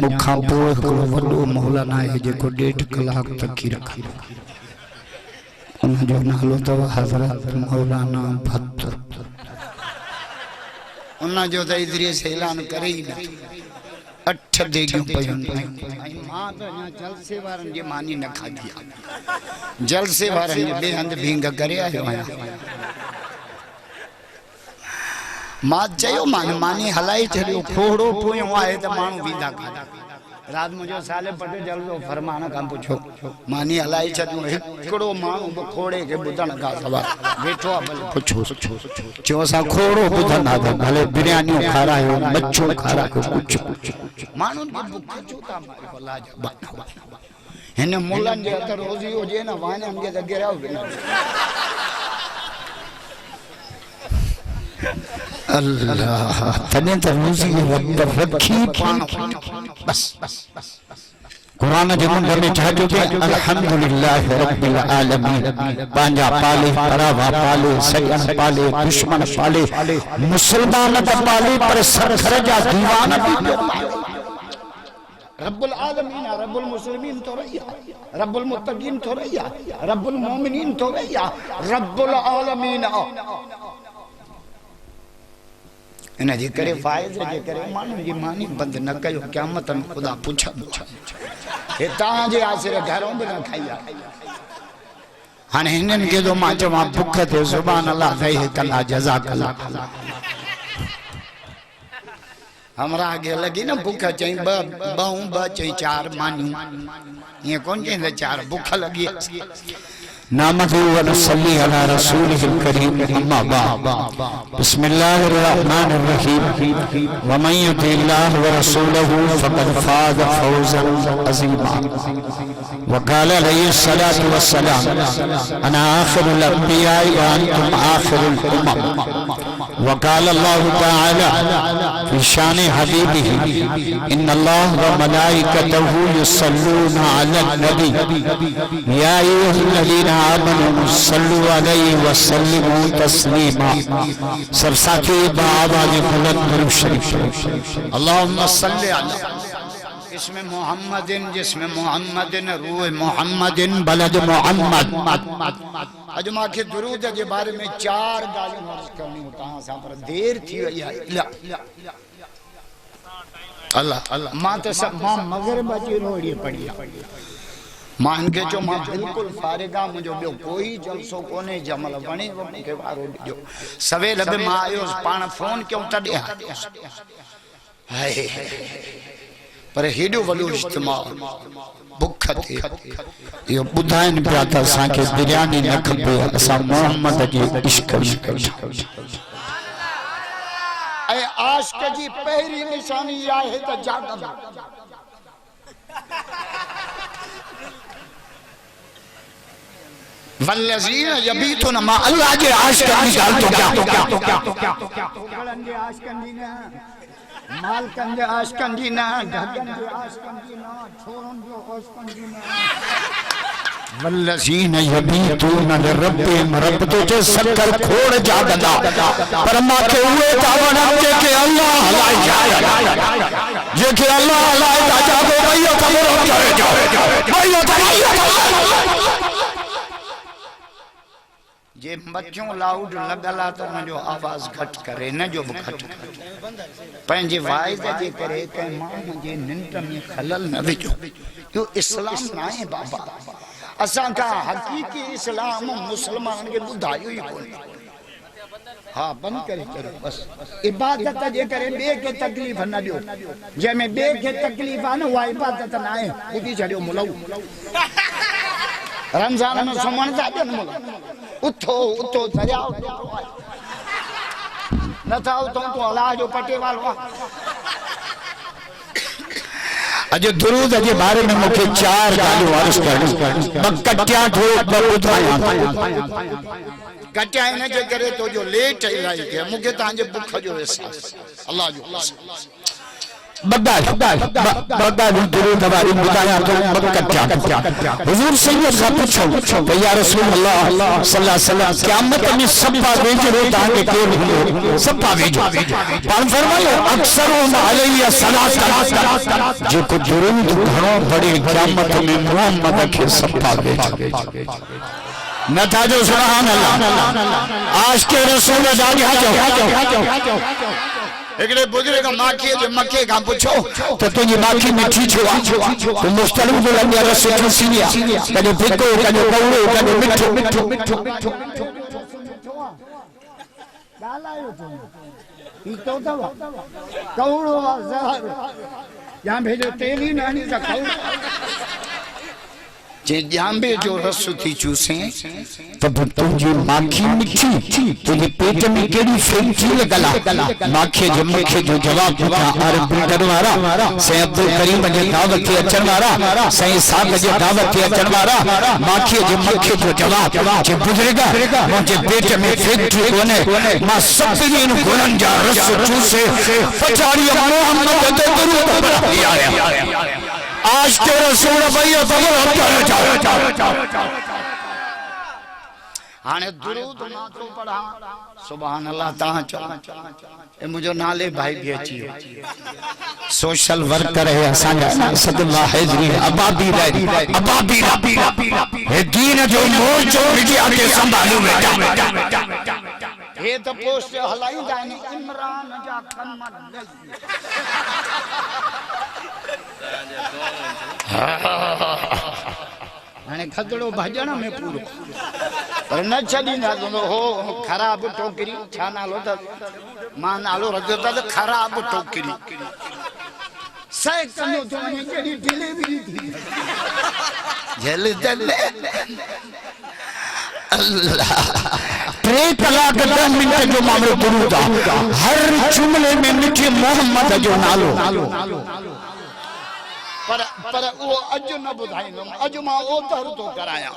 मुखा पोइ हिकिड़ो वॾो मौलाना आहे जेको 1.5 कलाक तकी रखे उन जो नालो अथव हज़रत मौलाना भट्ट। उन जो त इधरे से ऐलान करे ई न 8 देगियूं पयूं मां त अञा जलसे वारनि जी मानी न खाधी आहे। जलसे वारनि जे ॿिए हंधि भींग करे आयो आहियां। मां चयो मानी हलाई छॾियो थोड़ो पोयों आहे त माण्हू वींदा कान। रात मुझे साले पटे जलसो फरमान खां पुछो मानी हलाई छॾियो हिकिड़ो माण्हू बि खोड़े खे ॿुधण खां सवाइ वेठो आहे भले पुछो चयो असां खोड़ो ॿुधंदा त भले बिरयानियूं खारायो मच्छो खारायो कुझु माण्हुनि खे बुख छो था मारे भला हिन मुलनि जे हथ रोज़ी हुजे न वाञनि खे त गिरायो बि न। अल्लाह तने तो रोज़ी रखी पाण बस कुरान जे मुंड में ठाजो के अल्हम्दुलिल्लाह रब्बिल आलमीन पांजा पाले परावा पाले सयन पाले दुश्मन पाले मुसलमान त पाले पर सरखर जा दीवान भी रब्बुल आलमीन रब्बुल मुस्लिमीन तो रहिया रब्बुल मुत्तकीन तो रहिया रब्बुल मोमिनीन तो रहिया रब्बुल आलमीन इन जे करे फायदे जे करे माण्हुनि जी मानी बंद न कयो क़यामत में खुदा पुछंदो हे तव्हांजे आसिरे घरों बि न खाई आहे। हाणे हिननि खे तो मां चवां बुख ते सुभान अल्लाह सही कंदा जज़ाकल्लाह हमरा आगे लगी न बुख चई ब चई 4 मानियूं ये कोन चई 4 बुख लगी नामदु व नसल्ली अला रसूलिल करीम अम्मा बाद बिस्मिल्लाहिर रहमानिर रहीम व मन युतिल्लाह व रसूलहु फक़द फाज़ फौज़न अज़ीमा व क़ाल अलैहिस्सलातु वस्सलाम अना आखिरुल अंबिया व अंतुम आखिरुल उम्म व क़ाल अल्लाहु तआला फी शान हबीबिही इन्नल्लाह व मलाइकतहु युसल्लूना अलन नबी या अय्युहल्लज़ीना आमनू सल्लु अलैहि व सल्लिमू तस्लीमा। सब साथी आवाज़ बुलंद दुरूद शरीफ अल्लाहुम्मा सल्लि अला इसमें मोहम्मदिन जिसमें मोहम्मदिन रूह मोहम्मदिन बलद मोहम्मद। अज मांखे दुरूद जे बारे में 4 गालियूं अर्ज़ करणी तहां सां पर देर थी वई आहे। अल्लाह अल्लाह मां त सब मां मगरिब जी रोड़ी पढ़ी मां इनके चो मां बिल्कुल फारिगा मुझो बियो कोई जलसो कोने जमल वणे के वारो ॾिजो सवेल बि मां आयो पाण फोन क्यों तॾे हाय पर हेॾो वॾो इज्तिमा बुख ते यो ॿुधाइनि पिया त असांखे बिरयानी न खपे असां मोहम्मद जे इश्क में ऐं आशिक़ जी पहिरीं निशानी आहे त जाॻंदा वल्लज़ीन यबीतुन मा अल्लाह जे आशिक़नि जी ॻाल्हि तो क्या गड़न जे आशिक़नि जी न मालकन जे आशिक़नि जी न ढगन जे आशिक़नि जी न छोरन जे आशिक़नि जी न वल्लज़ीन यबीतुन लिरब्बिहिम रब तो जे सकर खोड़ जागदा पर मांखे उहे ता वणन जेके अल्लाह हलाए जेके अल्लाह हलाए ता जागो भईयो कमरो करे भईयो जे मच्छों लाउड लगला तो न जो आवाज घट करे न जो घट पंहिंजे वाइद जे करे कंहिं माण्हू जे निंड में खलल न विझो यो इस्लाम न आहे बाबा असां का हकीकी इस्लाम मुसलमाननि खे ॿुधायो ई कोन। हाँ बंद करे चलो बस इबादत जे करे बे के तकलीफ न दियो जंहिंमें बे के तकलीफ आहे न उहा इबादत न आहे ॿुधी छॾियो मुलऊ रमज़ान में सुम्हण था ॾियनि मुल उथो उथो दरियाव नथा उथो तो अलाह जो पटे वालो अज दुरूद जे बारे में मुझे 4 गालियूं अर्ज़ करणी कटिया थोरो ॿुधायां कटिया इन जे करे तो जो लेट इलाही थिया मूंखे तव्हांजे बुख जो एहसास अल्लाह जो बगदाद दुरूद हमारी बुलाया तो मक्का क्या हुजूर सैयद का पूछो तो या रसूल अल्लाह सल्लल्लाहु अलैहि वसल्लम क़यामत में सब्बा वेजो ताके केर सब्बा वेजो पर फरमायो अक्सर अलैहि सलात जो को दुरूद घणो बड़ी क़यामत में मोहम्मद के सब्बा वेजो न था जो सुभान अल्लाह आज के रसूल जाओ एकड़े बुजुर्ग माखी जे मक्के का पूछो तो तुझी माखी मिठी छुआ तो मुस्तलिम जो लगे रस ठसिया कने फिको कने कौड़ो कने मिठो गालायो तो ई तो दवा कौड़ो जहर या भेजो तेली नानी का कौड़ो जे जांबे जो रस थी चूसे तो तुझी माखी मिठी तुझे पेट में केड़ी फैक्ट्री लगला माखे जे मखे जो जवाब था अरब करवारा से अब्दुल करीम जे दावत के अचन वाला सही साहब जे दावत के अचन वाला माखे जे मखे जो जवाब जे बुजुर्गा मुझे पेट में फैक्ट्री कोने मां सभिनी गुणन जा रस चूसे पछाड़ी मोहम्मद ते दुरूद पढ़ाया आज के रसूल भैया हाने दुरूद मात्रो पढ़ा सुभान अल्लाह ता ए मुझो नाले भाई भी अची सोशल वर्कर है असांजा सदमा हाजिरी अबाबी हे दीन जो मोर्चो मीडिया के संभालू बेटा हे तो पोस्ट हलाईंदा ने इमरान जा कम हाने खदड़ो भजण में पूरो पर न छडींदा तो हो खराब टोकरी छा नालो त मां नालो रखियो त खराब टोकरी सै कनो तो ने केडी डिलीवरी थी जल दल अल्लाह 3 तलाक 10 मिनट जो मामलो दुरूद हर जुमले में मिठे मोहम्मद जो नालो पर वो अज न बुधाइनो अज मां ओ दर तो कराया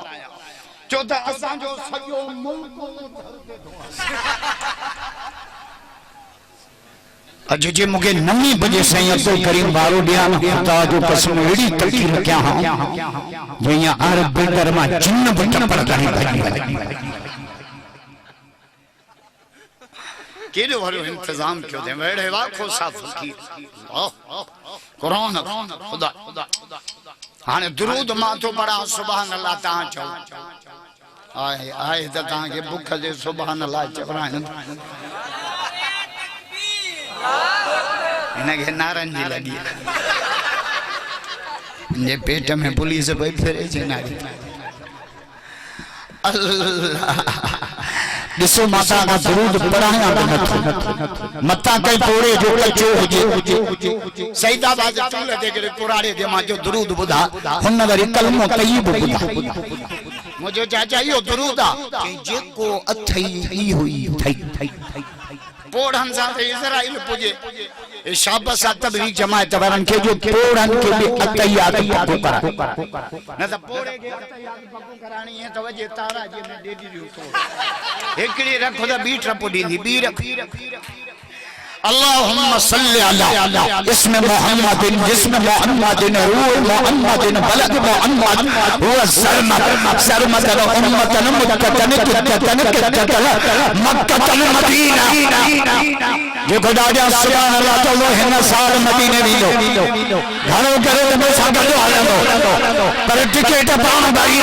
चो त असा जो सजो मुल्क अज जे मुके 9 बजे सही अब्दुल करीम बारो दियान खुदा जो कसम एड़ी तलकी रखया हां जो या अरब बिल्डर मा जिन्न बटन पर करी केड़ो वारो इंतजाम क्यों दे वेड़े वाखो साफ की कुरान खुदा हाने दुरूद माथो पढ़ा सुभान अल्लाह ता चो आए आए त ता के भूख दे सुभान अल्लाह चवरान इनके नारन जी लगी ये पेट में पुलिस भाई फिरे जे नारी अल्लाह दिसो माता का दुरूद पढ़ाया मता कई तोड़े जो कचो हुजे सईदाबाद चूल दे के कुरारे दे मा जो दुरूद बुधा हुन वरी कलमो तय्यब बुधा मुझे चाचा यो दुरूद के जेको अथई ई हुई थई पोड़न सा इजराइल पुजे ए शाबाश तबलीग जमात वारन के जो पोड़न के भी अतयात पको करा न त पोड़े के अतयात पको करानी है तो वजे तारा जे ने दे दी तो एकड़ी रखो द बीट रपो दींदी बी रख अल्लाहुम्मा सल्ली अला इसमें मोहम्मदिन जिसमें मोहम्मदिन रूह मोहम्मदिन बलद मोहम्मद हुआ सरमत उम्मतन मुक्ततन मक्कतल मदीना जो खुदा सुभान अल्लाह तो वो हिन साल मदीने वींदो घणो करे त सां गॾु हलंदो पर टिकट पाण भाई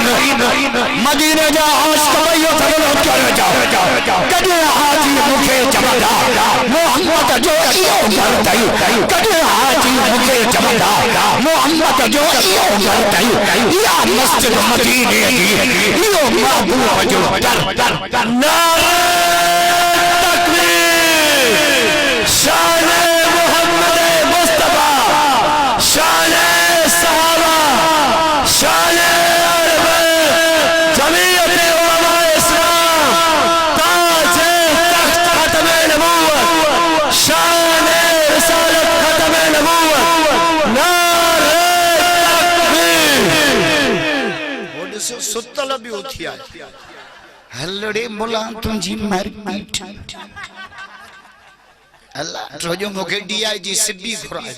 मदीने जा आशिक भइयो थलो चढ़ कॾहिं हाजी मूंखे चवंदा मोहम्मद जो इहो मरदई कॾहिं हाजी मूंखे चवंदा मोहम्मद जो इहो मरदई या मस्जिद मदीने जी इहो महबूब जो दर नारे शान मोहम्मद मुस्तफा शान सहाबा शान अरब जमीयत उलमा इस्लाम ताज तख्त खत्म नबूवत शान रिसालत खत्म नबूवत नारे तकबीर वो दिसो सुतल भी उठिया हलड़े मुला तुंजी मार पीठ अल्लाह रोजो मुखे डीआईजी सिद्धी घुराए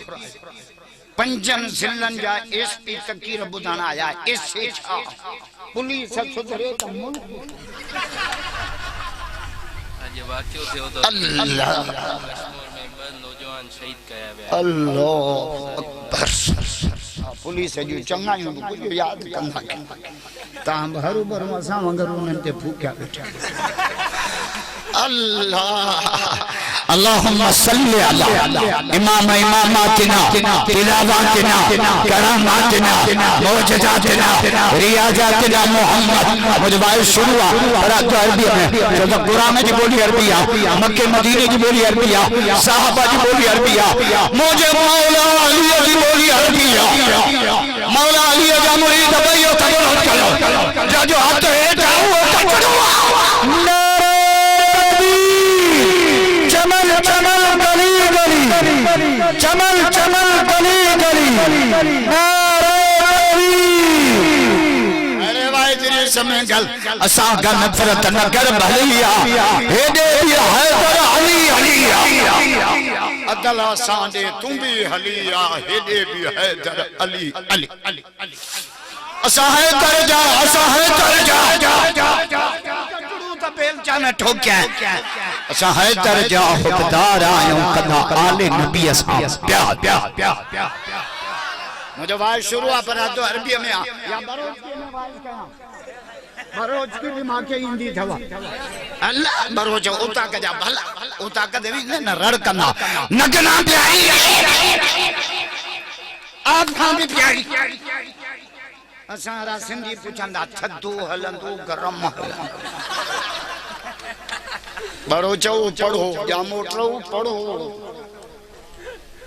पंजन जिलन जा एसपी तकीर बुधाना आया इससे छा पुलिस सुधरे त मुल्क आज वाक्यो थियो तो अल्लाह में नौजवान शहीद कया वे अल्लाह अकबर पुलिस जो चंगायूं कुछ याद कंदा ता हरू भरू असा वंगर उनन ते फूकिया बैठा अल्लाह अल्लाहुम्मा सल्ली अला इमाम इमामातिना तिलावातिना करामातिना मौजदातिना रियाजातिना मोहम्मद मुजबाई शुरू और अरबी में जो कुरान की बोली अरबी मक्के मदीने की बोली अरबी साहबा की बोली अरबी मुझे मौला अली की बोली अरबी मौला अली का मुरीद भइयो तबरो चलो जो हाथ हेठ आओ कचरो चमल चमल गली गली चमल चमल गली गली अरे भाई तेरे समय गल असा का नफरत नगर भलिया हे दे हैदर अली अली अदल असा दे तू भी हलिया हे दे भी हैदर अली अली अली असा है कर जा असा है कर जा बेलचा में ठोक्या असा है दर्जा हुकदार आयो कदा आले नबी असा प्यार प्यार प्यार प्यार मुझे वाज शुरू पर तो अरबी में या बरोच के में वाज कया बरोच की दिमाग के हिंदी थवा अल्लाह बरोच उता कजा भला उता कदे न रड़ कना नगना प्यारी आप खां भी प्यारी असारा सिंधी पुछंदा थदो हलंदो गरम बरोचो पढ़ो या मोटरो पढ़ो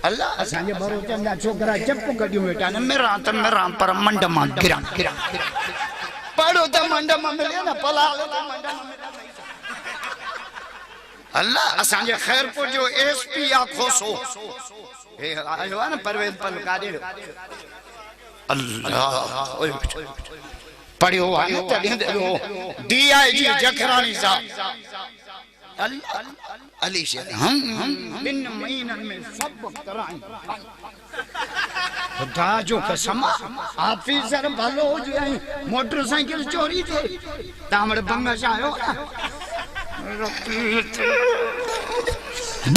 अल्लाह असांजे बरोचन जा छोकरा चप कडियो बेटा न मेरा पर मंड मां गिरा गिरा पढ़ो त मंड मां मिले न पलाल त मंड मां मिले अल्लाह असांजे खैरपुर जो एसपी या खोसो हे आयो न परवेज पलकारे अल्लाह पढ़ियो आयो तॾहिं डीआईजी जखरानी साहब अली से हम 2 महीनन में सब कराई खुदा जो कसम ऑफिसर भलो हो जाए मोटरसाइकिल चोरी थे तामड़ बंगश आयो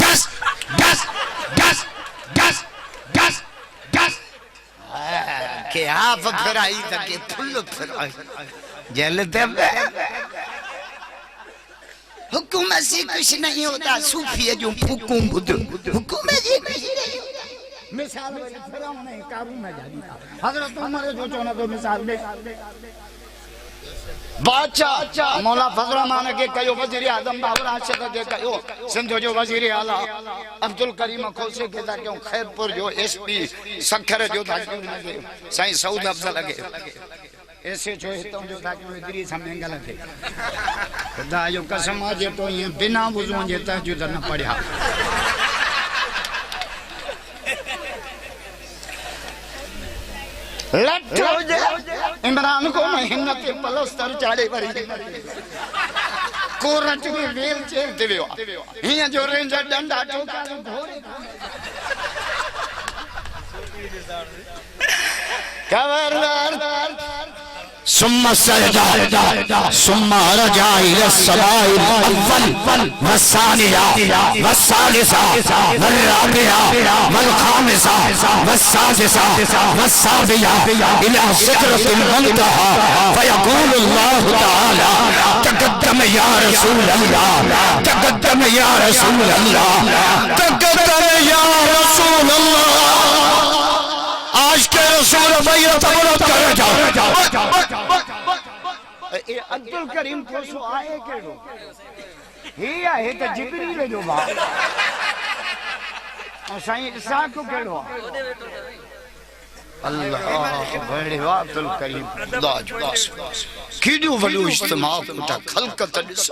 दस दस दस दस दस दस के आप फिराई तक के फुल फिराई जेल ते हुकूमत से कुछ नहीं होता सूफी जो हुकुम बुद हुकूमत से कुछ नहीं होता मिसाल फिरौन ने कारून में जादी हजरत उमर जो चोना तो मिसाल दे बादशाह मौला फजलरहमान के कयो वजीर आजम बाबर आशिक के कयो सिंध जो वजीर आला अब्दुल करीम खोसे के ता क्यों खैरपुर जो एसपी सखर जो था साईं सऊद अफजल के ऐसे जो हितों जो था क्यों इतनी समंगल थे खुदा जो कसम जे तो ये बिना वुजू जे तहज्जुद न पढ़या लट हो जे इमरान को महीना के पलस्तर चाड़े भरी कोरट में वेल चेल देयो हिया जो रेंजर डंडा ठोका घोड़े खबरदार सुम्मा सजदा सुम्मा रजा इला सबाइल अव्वल वसानिया वसालिसा वराबिया वलखामिसा वसादिसा वसाबिया इला सिदरतिल मुंतहा फयक़ूल अल्लाह तआला तक़द्दम या रसूल अल्लाह तक़द्दम या रसूल अल्लाह तक़द्दम या रसूल अल्लाह आज के रसूल भैया तबरत कर जाओ ए अब्दुल करीम खोसो आए केड़ो ही आहे त जिब्रील जो बा साईं इसाक को केड़ो अल्लाह बड़े अब्दुल करीम दाज कीडियो वडो इज्तिमा कोटा खलकत दिस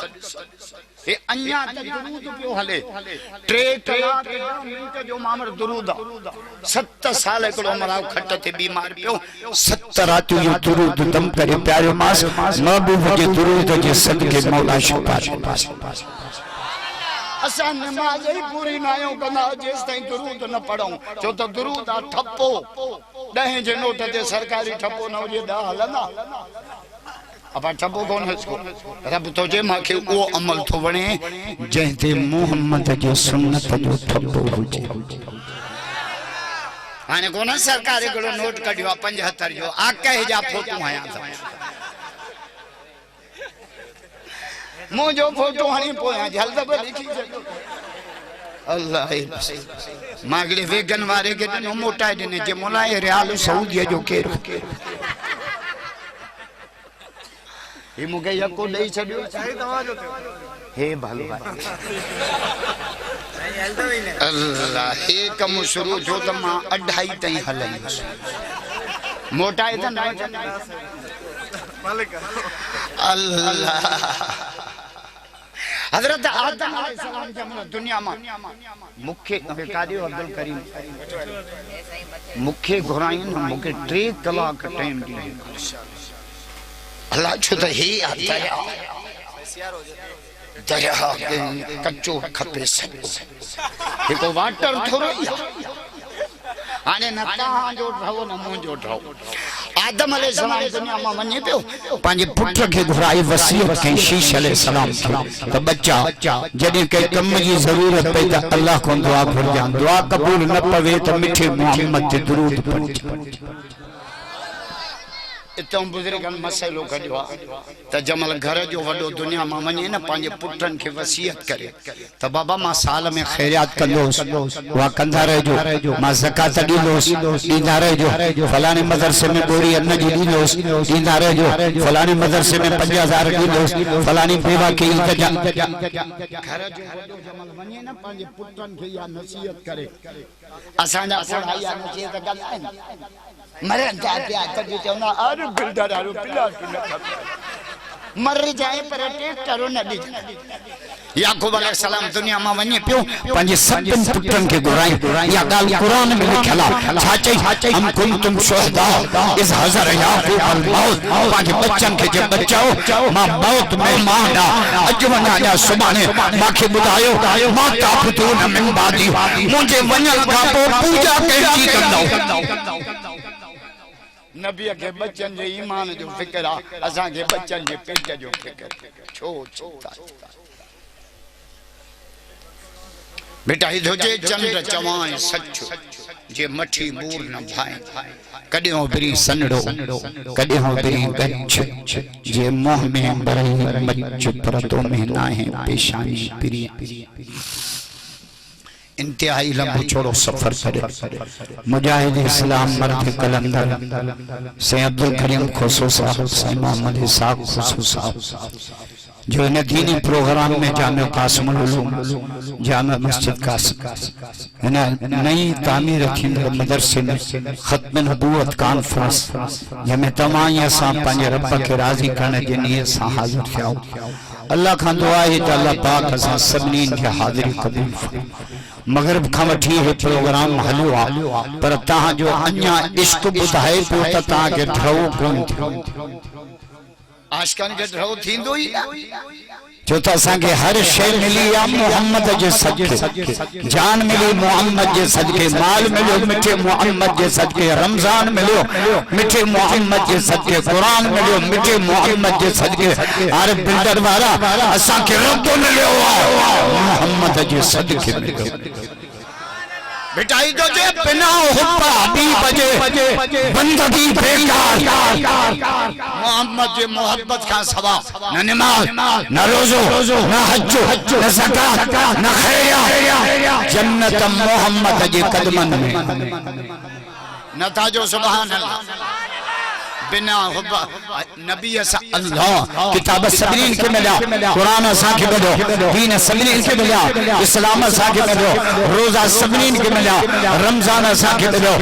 ए अन्या त दुरूद पियो हले 3 मिनट जो मामर दुरूद 7 साल एकड़ो मराव खट ते बीमार पियो 7 रातू जो दुरूद दम करे प्यारे मास महबूब के दुरूद के सदके मौला शफा असां नमाज ही पूरी ना आहियूं कंदा जेस ताईं दुरूद न पढ़ूं छो त दुरूद आ ठप्पो 10 जे नोट ते सरकारी ठप्पो न हुजे 10 हलंदा अपा ठप्पो कोन हसको रब तो जे माखे वो अमल तो वणे जंहिंते मोहम्मद जे सुन्नत जो ठप्पो हुजे हाणे कोन सरकार हिकिड़ो नोट कढियो 75 जो आके जा फोटो आया मुझो फोटो हणी पोया जल्द पे लिखी छो अल्लाह मागले वेगन वारे के न मोटा दिने जे मोलाए रियाल सऊदी जो केर ये मुके यको दई छडियो चाहे तवा जो हे भालो अल्लाह हे कम शुरू जो त मां 2:30 ताईं हलंदुस मोटा है ना मालिक अल्लाह हजरत आदम अलैहिस्सलाम जब दुनिया में मुखे कादियो अब्दुल करीम मुखे घुराइन मुके 3 कलाक टाइम दी अल्लाह छो त हे दरिया के कच्चो खपे सको एको वाटर थोरो आने न कहां जो ढो न मुंजो ढो आदम अलैहिस्सलाम दुनिया में वने पियो पांजे पुट के घुराई वसीयत कई शीश अलैहिस्सलाम तो बच्चा जदे के कम की जरूरत पई त अल्लाह को दुआ घुरजा दुआ कबूल न पवे तो मिठे मोहम्मद ते दुरूद पढ़ इतों बुजुर्गन मसलो कढियो त जमल घर जो वडो दुनिया में वने न पांजे पुटन के वसीयत करे त बाबा मां साल में खैरियत कंदोस वा कंदा रहजो मां ज़कात दींदोस दींदा रहजो फलाने मदरसे में बोरी अन्न जी दींदोस दींदा रहजो फलाने मदरसे में 50,000 दींदोस फलानी बेवा के इंतजाम घर जो वडो जमल वने न पांजे पुटन के या नसीहत करे असा जा पढ़ाई नसीहत कंदा मरे जाते आकर जी चवना अरे बिल्डर आरो पिला मर जाए पर ट्रैक्टर न दी याकूब अलैहिस्सलाम दुनिया में वने पियो पंजे सतन पुटन के घुराई या गाल कुरान में लिखला छाचे हम कुंतुम शुहदा इस हज़र याकूब अल मौत पंजे बच्चन के जब बचाओ मां मौत में मांडा अज वना जा सुभाने माखे बुधायो मां ताफतू न मिन बादी मुझे वनल का पूजा कैसी कंदो नबी के बच्चन जे ईमान जो फिक्र आ असा के बच्चन जे पेट जो फिक्र छो बेटा इधो जे चंद्र चवाए सच जे मठी मूर न भाए कदियो बरी सनड़ो कदियो बरी गच्छ जे मोह में बरई मच्छ परतो में ना है पेशानी प्रिय इंतहाई लंबो छोड़ो सफर करे मुजाहिद इस्लाम मर्द कलंदर से अब्दुल करीम खोसो साहब से मोहम्मद इसाक खोसो साहब जो इन दीनी प्रोग्राम में जामे कासिमुल उलूम जामे मस्जिद कासिम नई तामीर रखी मदरसे में खत्म नबूवत कॉन्फ्रेंस जमे तमाम असा पांजे रब के राजी करने जे नियत से हाजिर थिया अल्लाह खां दुआ है त अल्लाह पाक असा सबनी के हाजिरी कबूल मगरिब खां वठी हे प्रोग्राम हलो आ पर ता जो अन्या इश्क बुधाए तो ता के ढो कोन आशिकान के ढो थींदो ही जो तो असा के हर शे मिली या मोहम्मद जे सदके जान मिली मोहम्मद जे सदके माल मिलो मिठे मोहम्मद जे सदके रमजान मिलो मिठे मोहम्मद जे सदके कुरान मिलो मिठे मोहम्मद जे सदके हर बिल्डर वाला असा के रब मिलो मोहम्मद जे सदके मिलो बेटा इधो जे बिना हुब्बा हबीब जे बंदगी बेकार मोहम्मद जे मोहब्बत का सवा न नमाज न रोज़ो न हज न ज़कात न खैरिया जन्नत मोहम्मद जे कदमन में न ताजो सुभान अल्लाह बिना हुब्बा नबी सा अल्लाह किताब सबरीन के मिला कुरान सा के मिलो दीन सबरीन के मिला इस्लाम सा के मिलो रोजा सबरीन के मिला रमजान सा के मिलो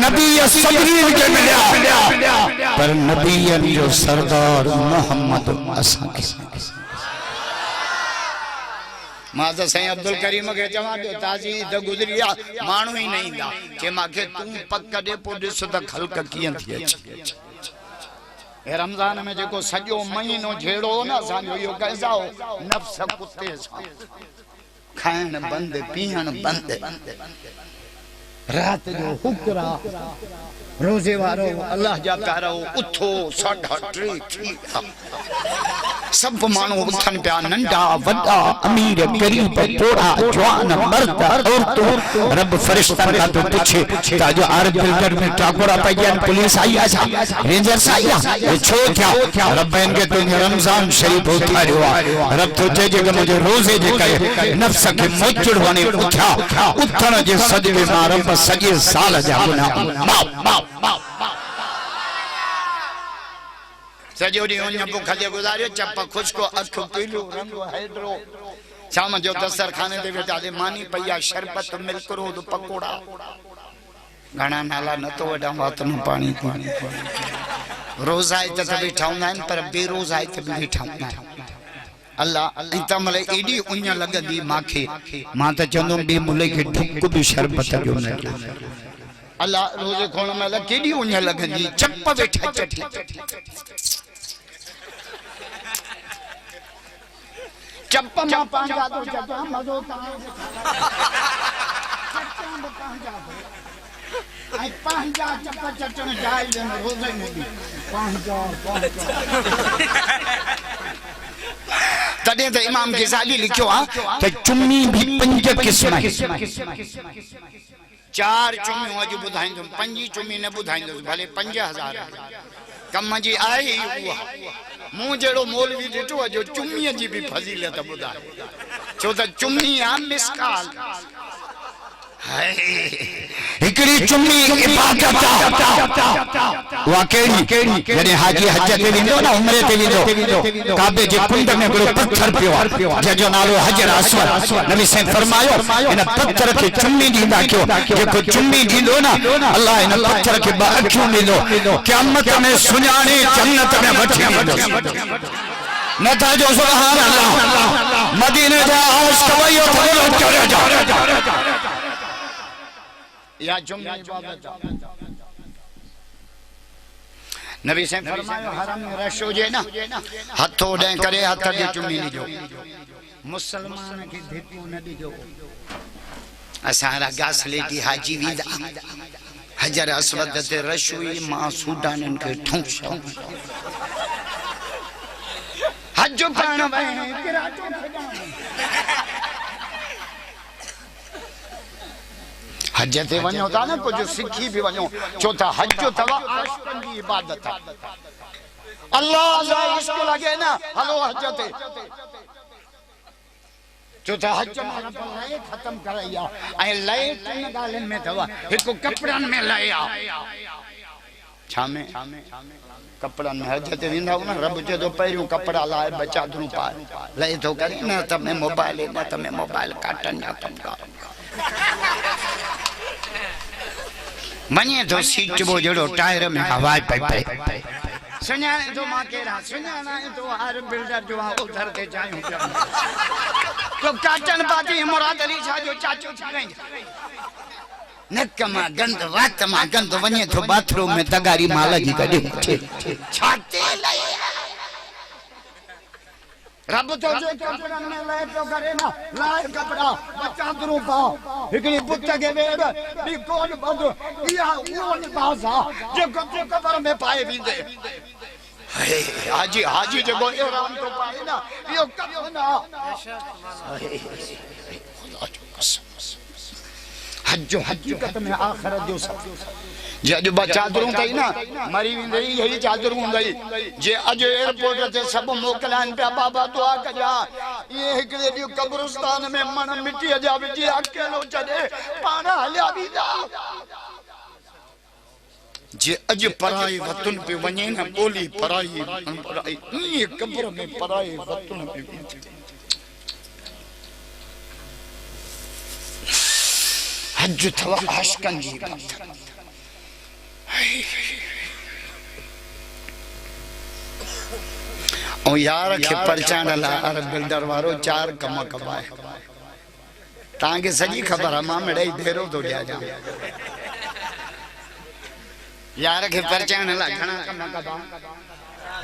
नबी सबरीन के मिला पर नबीयन जो सरदार मोहम्मद असा के मां सही अब्दुल करीम के चवा दो ताजी द गुजरिया मानू ही नहीं दा के माके तू पक दे पो दिस त खलक कियन थी रमजान में जो सजो महीनो झेड़ो ना साजो यो कैसा हो नफ्स कुत्ते सा खाइण बंद पीहण बंद रात जो हुकरा रोजे वारो अल्लाह जा प्यारो उथो 3:30 सब मानो उथन पिया नंढा वड्डा अमीर गरीब थोड़ा जवान मर्द औरतों रब फरिश्तन का तो पूछे ताजो आर बिल्डर में टाकोरा पयन पुलिस आई आसा रेंजर्स आया ये छो क्या रब इनके तो रमजान शरीफ उठायो रब तो जे के मुझे रोजे जे कहे नफ्स के मोचड़ वने उठा उथन जे सदके मां रब सजे साल जा गुनाह माफ सजो डी उन बुख दे गुजारियो चप खुशको अख पीलो रंग हैड्रो शाम जो दस्तर खाने दे बेटा दे मानी पया शरबत मिल्क रोद पकोड़ा घणा नाला न तो वडा वात न पानी पानी रोजा है त भी ठाउना पर बेरोजा है त भी ठाउना अल्लाह तमले एडी उन लगदी माखे मां त चंदो बे मुले के ठुक भी शरबत जो न अल्लाह रोजे खोण में केडी उन लगदी चप बैठा चटी चप मां पांजा तो चटा मजो ता चट्टान पांजा आई पांजा चप चटन जाई ले रोजे में भी पांजा तदे तो इमाम ग़ज़ाली लिखियो आ कि चुम्मी भी 5 किस्म है 4 चुम्मियों अज बुधाइंदो 5 चुम्मी न बुधाइंदो भले 5000 कम जी आई हुआ मुंह जेड़ो मौलवी डिठो जो चुम्मी जी भी फजीलत बुधा छो त चुम्मी आ मिसकाल हिकड़ी चुम्मी इबादत वा केड़ी जने हाजी हज ते विंदो ना उमरे ते विंदो काबे जे कुंड में बड़ो पत्थर पियो जो नालो हजर अस्वद नबी से फरमायो इन पत्थर के चुम्मी दींदा क्यों जेको चुम्मी दींदो ना अल्लाह इन पत्थर के बा अखियों दींदो क़यामत में सुञाणे जन्नत में वठी वेंदो नथा जो सुभान अल्लाह मदीने जा आश कवयो थरो चढ़े जा या जुम्मे इबादत नबी से फरमायो हरम में रश हो जे ना हथो डे करे हथ दे चुम्मी लीजो मुसलमान के धिको न दीजो असारा गासलेटी हाजी विदा हजर अस्वद ते रश हुई मां सूडानन के ठूस हज पाण वे किराटो हज ते वनो था ना कुछ सिखी भी वनो चौथा हज तवा आशिकन की इबादत अल्लाह अल्लाह इसको लगे ना हलो हज ते चौथा हज माना लय खत्म करया ए लय तीन गालन में तवा एक कपड़न में लया छामे कपड़न में हज ते विंदा ना रब जे दो पैरियो कपड़ा लाए बचा धनु पाए लय तो करे ना तमे मोबाइल काटन ना कम का मने तो सीट वो जड़ो टायर में हवा पे सुनाने तो मां केरा सुनाना तो हर बिल्डर जो उधर के जायो तो काटन पाती मुराद अली शाह जो चाचो थी गई नकमा गंद वात मा गंद वने तो बाथरूम में तगारी माला जी कदे छाते लई रब तो जो कपड़न में लाए तो करे ना लाए कपड़ा बच्चा दरू पा एकड़ी पुत के वेड़ बी कोन बंद या ओन बाजा जो कबर में पाए बींदे हाजी हाजी जगो इहराम तो पाए ना यो कब ना हज हकीकत में आखिरत जो सब जे अज चादरूं तई ना मरी विंदई यही चादरूं हुंदई जे अज एयरपोर्ट ते सब मोकलान पे बाबा दुआ कजा ये एकड़े दी कब्रिस्तान में मन मिट्टी जा विजी अकेलो चले पाना हल्या बीदा जे अज पराई वतन पे वने ना बोली पराई ये कब्र में पराई वतन पे हज थवा आशिकन जी ओ यार के परचान ला अरब बिल्डर वारो 4 कम कबाए ताके सजी खबर है मां मेड़े देरो तो लिया जा यार के परचान ला घणा कम कबा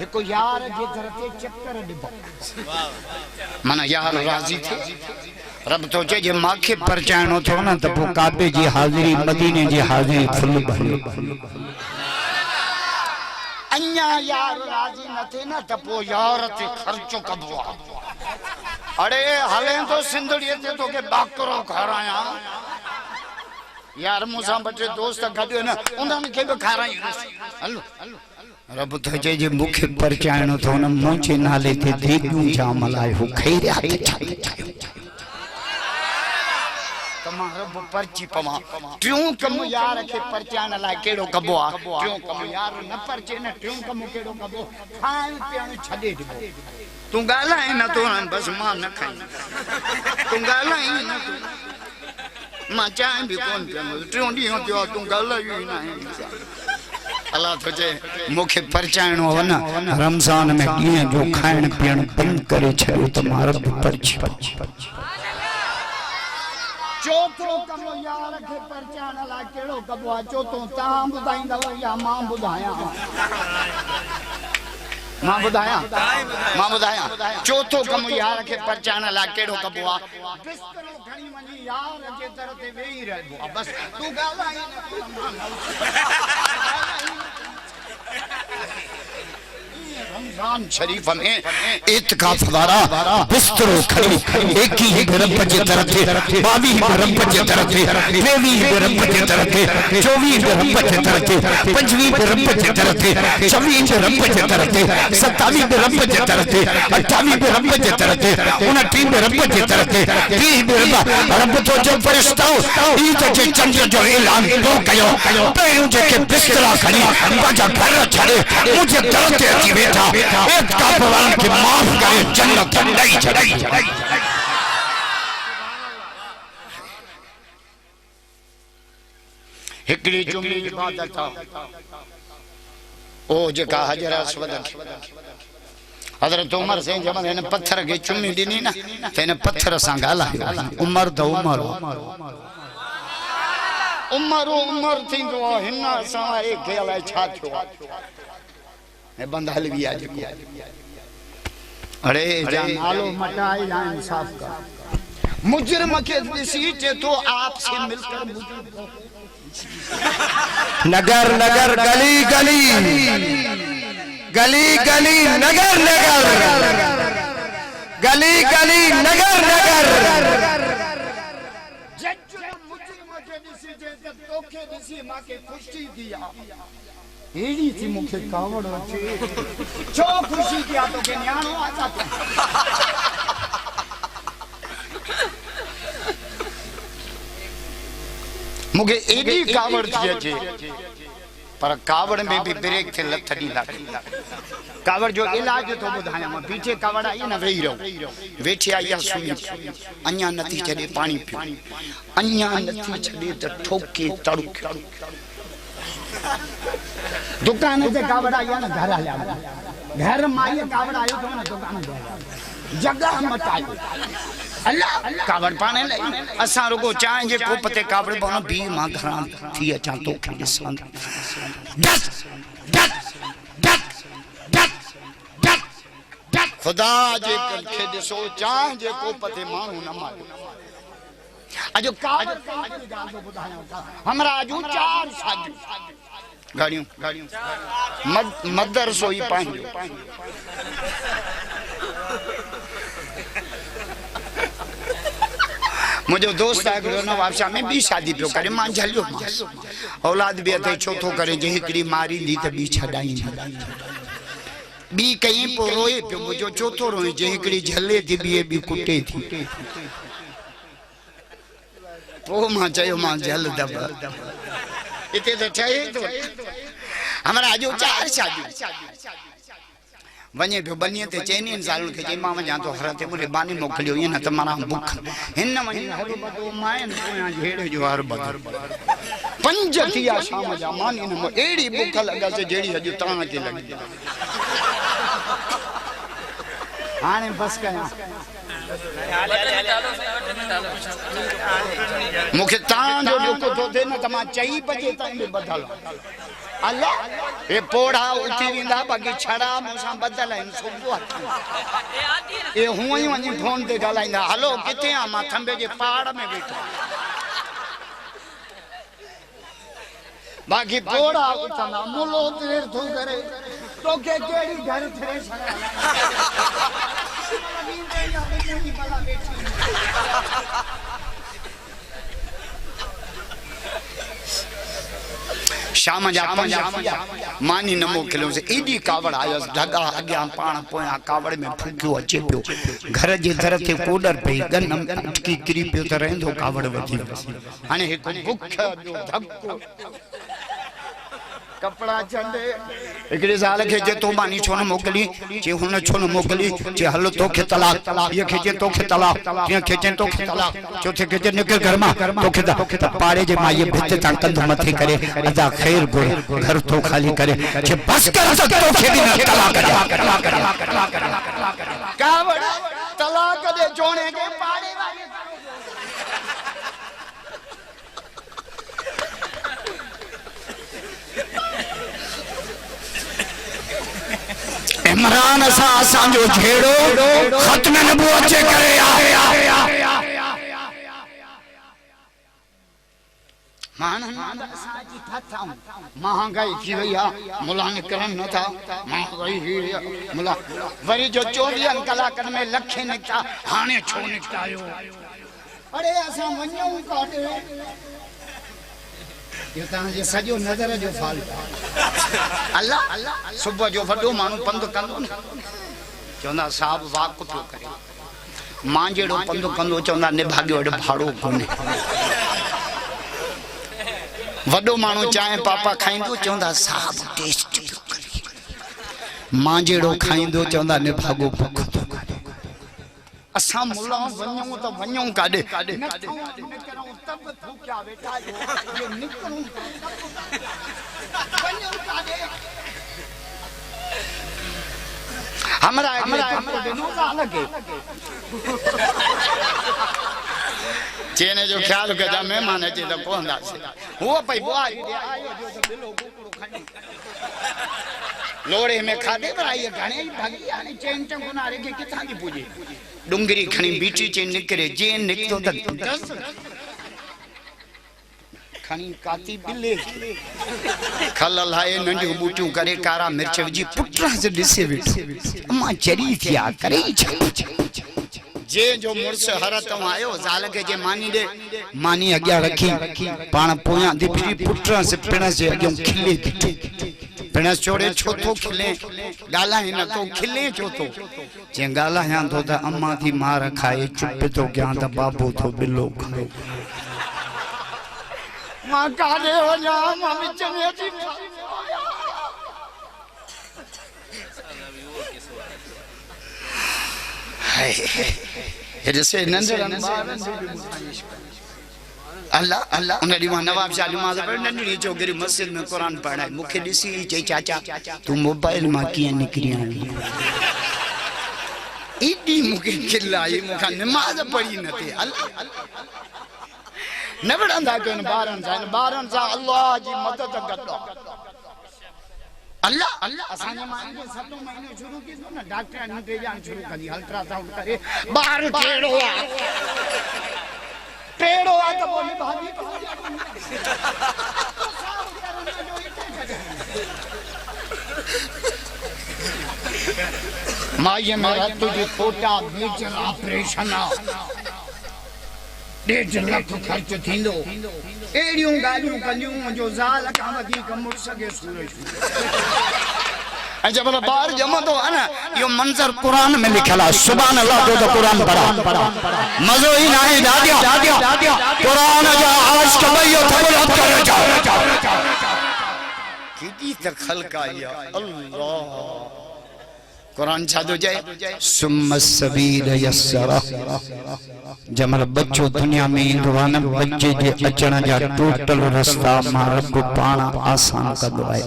एको यार जे घर ते चक्कर डिबो माना यार राजी थे रब तो चे जे माखे परचाइणो थो न त पोइ काबे जी हाज़िरी मदीने जी हाज़िरी फुल भरे अन्या यार राजी न थे न त पोइ यार ते ख़र्चो कबो आहे अड़े हले तो सिंधड़ीअ ते तोखे बाकरो खाराया यार मूंसां बचे दोस्त गॾु न उन्हनि खे बि खाराईंदुसि हलो रब तो चे जे मूंखे परचाइणो थो न मुंहिंजे नाले ते देगियूं जाम लाइ हू खैरिया ते तमां रब परची पवां टियों कम यार खे परचाइण लाइ कहिड़ो कबो आहे टियों कम यार न परचे न टियों कम कहिड़ो कबो खाइण पीअण छॾे ॾिबो तूं ॻाल्हाए न तूं बसि मां न खाई तूं ॻाल्हाई न तूं मां चांहि बि कोन पीअंदुसि टियों ॾींहं थियो आहे तूं ॻाल्हाई न अलाह तो चे मूंखे परचाइणो हो न रमज़ान में ॾींहं जो खाइण पीअण बंदि करे छॾियो त मां रब परची चौथो कम यार खे परचाइण लाइ कहिड़ो कबो आहे चौथो तव्हां ॿुधाईंदव या मां ॿुधायां चौथो कम यार खे परचाइण लाइ कहिड़ो कबो आहे बिस्तरो खणी वञी यार जे दर ते वेही रहिबो आहे बस तूं ॻाल्हाई न रमजान शरीफ में इत्काफ वारा बिस्तरो खड़ी एक ही रब जे तरफ 22 रब जे तरफ 23 रब जे तरफ 24 रब जे तरफ 25 रब जे तरफ 26 रब जे तरफ 27 रब जे तरफ 28 रब जे तरफ 29 रब जे तरफ 30 रब तो जो फरिश्ता ई तो जे चंद्र जो ऐलान तो कयो पहिरियों जेके बिस्तरा खड़ी पंहिंजा घर छड़े मुझे दर ते अची वेठा इत्काफ वारनि खे माफ़ करे जन्नत ॾेई छॾी हिकिड़ी जुमिली इबादत ओ जेका हजर अस्वद हज़रत उमर से जब हिन पत्थर खे चुमी ॾिनी न त हिन पत्थर सां ॻाल्हायो उमर त उमर उमर थींदो हिन सां खे अलाए छा थियो बंद हल गया जेको अरे जा नालो मटाए या इंसाफ कर मुजरिम के दिसी चे तो आपसे मिलकर नगर नगर गली गली गली गली नगर नगर गली गली नगर नगर जज मुजरिम के दिसी चे तो के दिसी मां के खुशी दिया एड़ी थी मुखे कावड़ अचे छो खुशी किया तो के न्याणो आता मुखे एड़ी कावड़ थी अचे पर कावड़ में भी ब्रेक थे लथ ॾींदा कावड़ जो इलाज तो ॿुधायां मां पीछे कावड़ आई न वेही रहो वेठी आई आहे सुनी अञा नथी छॾे पाणी पियो अञा नथी छॾे त ठोके तड़ुक दुकान से कावड़ आई न घर हलिया घर माई कावड़ आयो तो न दुकान जगह मटायो अल्लाह कावड़ पाने ले असा रुगो चाय जे कोप ते कावड़ बनो बी मां घरां थी अचा तो खे ॾिसां duck duck duck duck duck duck खुदा जे खे ॾिसो चाय जे कोप ते माण्हू न मारियो अजो कावड़ हमरा अजो 4 साजू गाड़ियों मदर सोई पांजो मुझे दोस्त आयो नवाब शाह में भी शादी पियो करे मां झलियो औलाद भी अथे छो थो करे जे हिकड़ी मारी दी त बी छडाई बी कहीं पो रोए पियो मुझो चौथो रोए जे हिकड़ी झले थी बी कुटे थी पो मां चयो मां झल दब इते तो ठहे तो हमरा जो 4 शादी वने पियो बनिए ते चैनी सालन के जे मां वञा तो हर ते मुरे बानी मोकलियो ये न त माना भूख हिन वने हर बदो मायन कोया झेड़े जो हर बदर 5 थिया शाम जा मानी न एड़ी भूख लगा से जेड़ी हजू तां के लगी हाने बस कया मुखे तां जो को तो दे न त मां 4 बजे ताईं बदल अल्लाह ये पोड़ा उठी विंदा बाकी छड़ा मूसा बदल है सुबह ये हुआ ही वनी फोन ते गालाइंदा हेलो किथे आ मां थंबे जे पहाड़ में बैठो बाकी पोड़ा उठना मुलो देर थो करे तो के केड़ी घर थरे शाम जा मानी न मोकिलियो से एडी कावड़ आयो ढगा अग्या पाण पोया कावड़ में फुकियो अचे पियो घर जे दर ते कोडर पई गन की किरी पियो त रहंदो कावड़ वधी हाने हिक भुख जो धक्को कपड़ा चंडे एकड़े साल के जे तो मानी छो न मोकली जे हुन छो न मोकली जे हलो तोखे तलाक ये खेचे तोखे तलाक ये खेचे तोखे तलाक चौथे खेचे निकल घर मा तोखे दा पाड़े जे मां ये भित ताकत मथे करे अदा खैर गुण घर तो खाली करे जे बस कर तोखे दी तलाक कावड़ तलाक दे जोणे के पाड़े वाले इमरान सा जो झेड़ो खत्म नबूवत जे करे महंगाई थी वही मुला निकरन न था महंगाई ही मुला वरी जो 24 कलाकन में लखे निकता हाने छो निकतायो अरे असा वन्यो काटे ये तां जे सजो नजर जो फाल अल्लाह सुबह जो वडो मानू पंध कंदो न चंदा साहब वाक पियो करे मां जेड़ो पंध कंदो चंदा ने भाग्यो वड भाड़ो कोने वडो मानू चाहे पापा खाइंदो चंदा साहब टेस्ट पियो करे मां जेड़ो खाइंदो चंदा ने भागो भूख तो करे असा मुला वन्यो तो वन्यो काडे तब भूख्या बैठा जो ये निकलूं वन्यो काडे हमरा दिनों का लगे चेने जो ख्याल कजा मेहमान अचे त पहुंदा से वो पई बुआरी दे आयो जो तो बिलो कुकड़ो खणी लोड़े में खादे पर आई घणे भागी आने चेन चंगुनारे के किथा दी पूजे डुंगरी खणी बीटी चे निकरे जे निकतो त खणी काती बिले खल लाए नंढियूं बूटियूं करे कारा मिर्च विझी पुटरा से दिसे वेठो अम्मा चरी थिया करे जे जो मुर्स हर तो आयो जाल के जे मानी दे मानी अग्या रखी पाण पोया दी फिरी पुटरा से पिण से अग्यो खिले गिटी पिण छोड़े छोथो खिले गाला ही न तो खिले छोथो जे गाला या तो त अम्मा थी मार खाए चुप तो क्या त बाबू तो बिलो खाए मां काले हो जा मां विच में अची हाय ये से नंदर अल्लाह अल्लाह उन दी नवाब शाह नमाज पढ़ नंढी छोकरी मस्जिद में कुरान पढ़ाए मुखे दिसी चई चाचा तू मोबाइल मा किया निकरी आई इडी मुखे खिलाई मुखा नमाज पढ़ी नथे अल्लाह न वड़ंदा कन बारन सा अल्लाह जी मदद करो अल्लाह अल्लाह असाने मान के 7 महीने शुरू की ना डॉक्टर ने भेजान शुरू करी अल्ट्रासाउंड करे बाहर टेड़ो आ तो बोली भाभी माये मेरा तुझे कोटा मेजर ऑपरेशन 1.5 लाख खर्च थींदो एड़ियूं गालियूं कंदियूं जो ज़ाल खां वधीक मुड़ सके सूरज जब बार जमंदो है ना यो मंजर कुरान में लिखल है सुभान अल्लाह तो कुरान पढ़ा मजो ही नहीं दादिया कुरान जा आज कबयो थबलत करे जाओ किदी दखल का या अल्लाह कुरान छादो जाए सुम्मा सबील यस्सरा जमल बच्चो दुनिया में इंदवान बच्चे जे अचण जा टोटल रास्ता मां रब पाण आसान कंदो आहे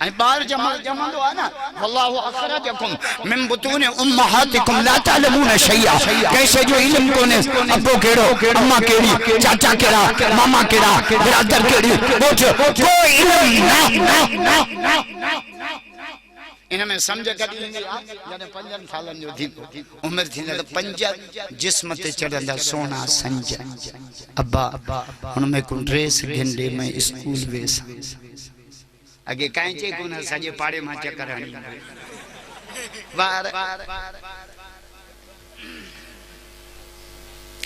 ऐं ॿार जमंदो आहे न वल्लाहु अखरजकुम मिन बुतून उम्महातिकुम ला तअलमून शैया कैसे जो इल्म कोने अब्बो केड़ो अम्मा केड़ी चाचा केड़ा मामा केड़ा बिरादर केड़ी कोई इल्म ना इनमें समझ कदी इंदी जने 5 सालन जो थी उम्र थी त 5 जिस्म ते चढ़ंदा सोना संज अब्बा उनमें को ड्रेस गिंडे में स्कूल वेस अगे काई चे कोन सजे पाड़े में चक्कर हणी वार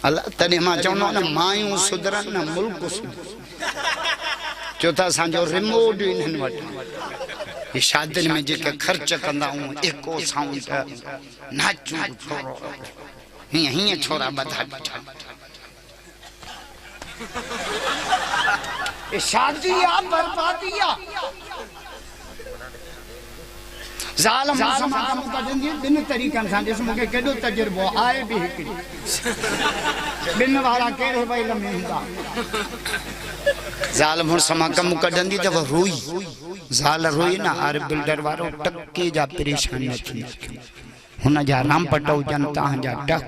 अल्लाह तने मां चवनो न मायूं सुधरन न मुल्क सुधर चौथा सांजो रिमोट इन्हन वट शादिन में जेके खर्च कंदा हूं एको साउंड नाचू छोरो हिया छोरा बधा बैठा ए शादी आ बर्बादी आ जालम समागम कजंदी बिन तरीकन सां जिस मुके केडो तजुर्बो आए भी हिकड़ी बिन वाला केड़े भाई लमे हुंदा जालम समागम कजंदी त रोई जाल रोई ना आर बिल्डर वारो टक्के जा परेशान न थी हुन जा राम पटो जनता जा डक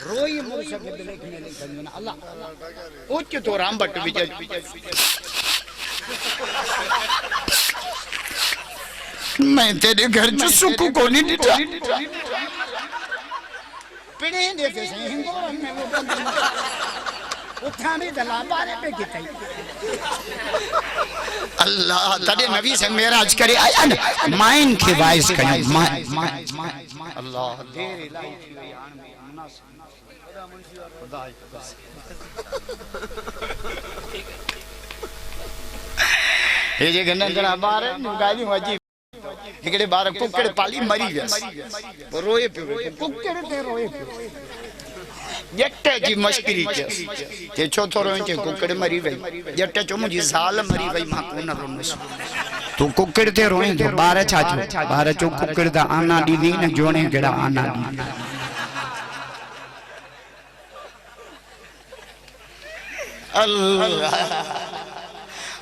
रोई मुझसे लेख में लिखन अल्लाह उच्च तो राम भट्ट विजय मैं तेरे घर च सुख को नहीं दिता पिणे देते से हिंदोरन में वो उठाने दला बारे पे कितई अल्लाह तड़े नबी से मेराज करे आया न माइन के वाइस कयो अल्लाह तेरी लाइफ में आन में मुनासिब खुदा ये जे गन्ना जना बार गालियों अजी एकड़े बार कुकड़ पाली मरी व्यस रोए पे कुकड़ ते रोए पे जट्टे जी मश्करी के छो थोरो के कुकड़ मरी वई जट्टे चो मुजी साल मरी वई मां कोन रोनस तू कुकड़ ते रोए तो बार छाचो बार चो कुकड़ दा आना दीदी न जोणे केड़ा आना दी अल्लाह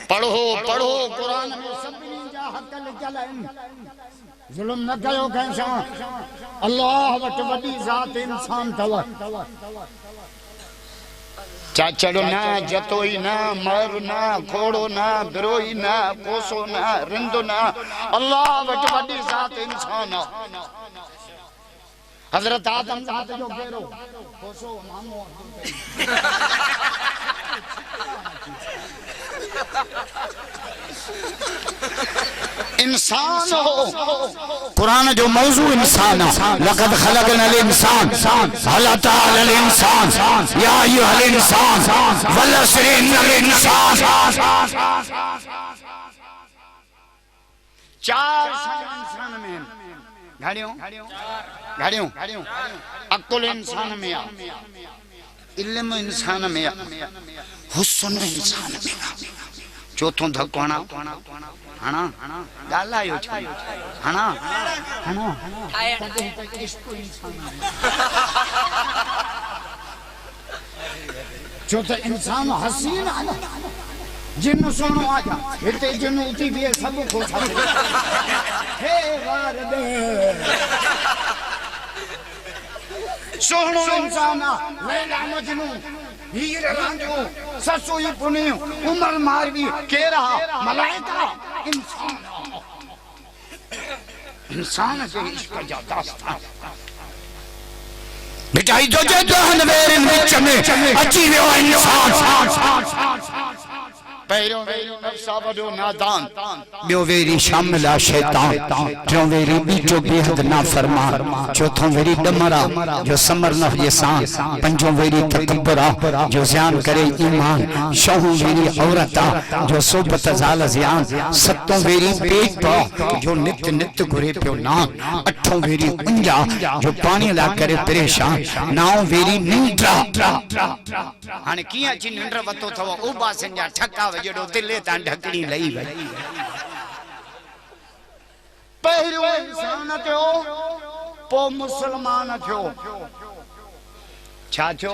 पढ़ो पढ़ो कुरान में सभिनी जा हक लिखल आहिनि जुल्म न कयो कंहिंसां अल्लाह वटि वॾी ज़ात इंसान अथव चाचड़ो न जतोई न मर न खोड़ो न बिरोई न कोसो न रिंदो न अल्लाह वटि वॾी ज़ात इंसान हज़रत आदम ज़ात जो फेरो कोसो मामो इंसान हो कुरान जो मौजू इंसान लक़द खलक़नल इंसान अल्लाह ताला अल इंसान या अय्युहल इंसान वल अस्रि इन्नल इंसान चार इंसान में घड़ियों अकुल इंसान में इल्म इंसान में हुस्न इंसान में चौथो धक्को हणा हणा ॻाल्हायो छा हणा हणा चौथो इंसान हसीन आहे जिन सोनो आजा हिते जिन उठी भी सब को हे वार दे सोनो इंसान लैला मजनू हीर रांझो ससु ही पुनियो उमर मारवी केरा मलाइका इंसान इंसान से इश्क जा दास्तान मिटाई तो जे दहन वेरन विच में अची वियो इंसान पहिरियों वेरी नफ्सा वॾो नादान ॿियो वेरी शामिला शैतान टियों वेरी ॿीचो बेहद नाफरमान चौथों वेरी डमरा जो समर न हुजे सां पंजों वेरी तकब्बुर जो ज़ियान करे ईमान छहों वेरी औरत जो सोबत ज़ाल ज़ियान सतों वेरी पेट जो नित नित घुरे पियो नाम अठों वेरी उंजा जो पानी ला करे परेशान नाओं वेरी निंड्रा हाणे कीअं अची निंड वतो अथव उबासन जा ठका जड़ो दिले तां ढकड़ी लई वई पहिरियों इंसान थियो पो मुसलमान थियो छा थियो